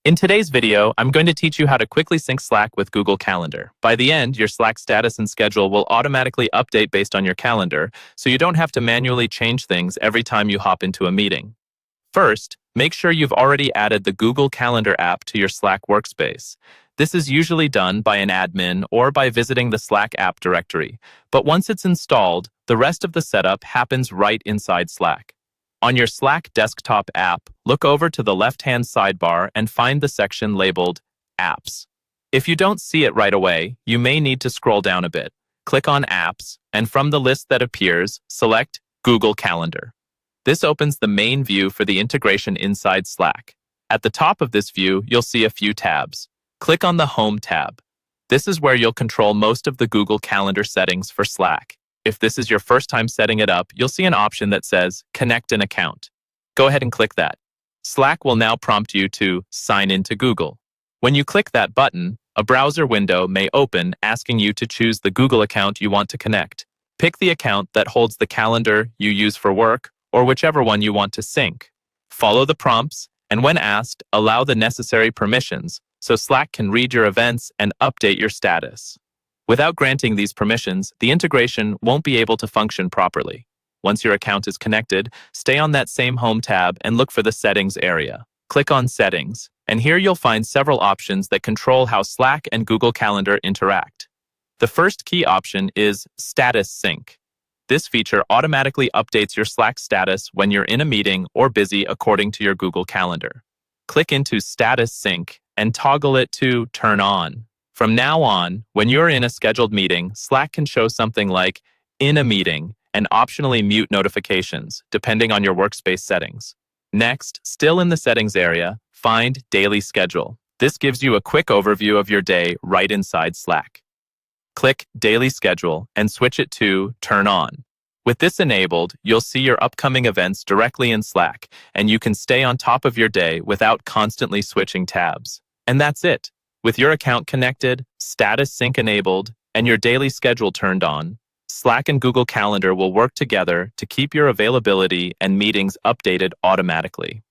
In today's video, I'm going to teach you how to quickly sync Slack with Google Calendar. By the end, your Slack status and schedule will automatically update based on your calendar, so you don't have to manually change things every time you hop into a meeting. First, make sure you've already added the Google Calendar app to your Slack workspace. This is usually done by an admin or by visiting the Slack app directory, but once it's installed, the rest of the setup happens right inside Slack. On your Slack desktop app, look over to the left-hand sidebar and find the section labeled Apps. If you don't see it right away, you may need to scroll down a bit. Click on Apps, and from the list that appears, select Google Calendar. This opens the main view for the integration inside Slack. At the top of this view, you'll see a few tabs. Click on the Home tab. This is where you'll control most of the Google Calendar settings for Slack. If this is your first time setting it up, you'll see an option that says Connect an Account. Go ahead and click that. Slack will now prompt you to sign into Google. When you click that button, a browser window may open asking you to choose the Google account you want to connect. Pick the account that holds the calendar you use for work or whichever one you want to sync. Follow the prompts, and when asked, allow the necessary permissions so Slack can read your events and update your status. Without granting these permissions, the integration won't be able to function properly. Once your account is connected, stay on that same Home tab and look for the Settings area. Click on Settings, and here you'll find several options that control how Slack and Google Calendar interact. The first key option is Status Sync. This feature automatically updates your Slack status when you're in a meeting or busy according to your Google Calendar. Click into Status Sync and toggle it to Turn On. From now on, when you're in a scheduled meeting, Slack can show something like In a Meeting and optionally mute notifications, depending on your workspace settings. Next, still in the Settings area, find Daily Schedule. This gives you a quick overview of your day right inside Slack. Click Daily Schedule and switch it to Turn On. With this enabled, you'll see your upcoming events directly in Slack, and you can stay on top of your day without constantly switching tabs. And that's it. With your account connected, status sync enabled, and your daily schedule turned on, Slack and Google Calendar will work together to keep your availability and meetings updated automatically.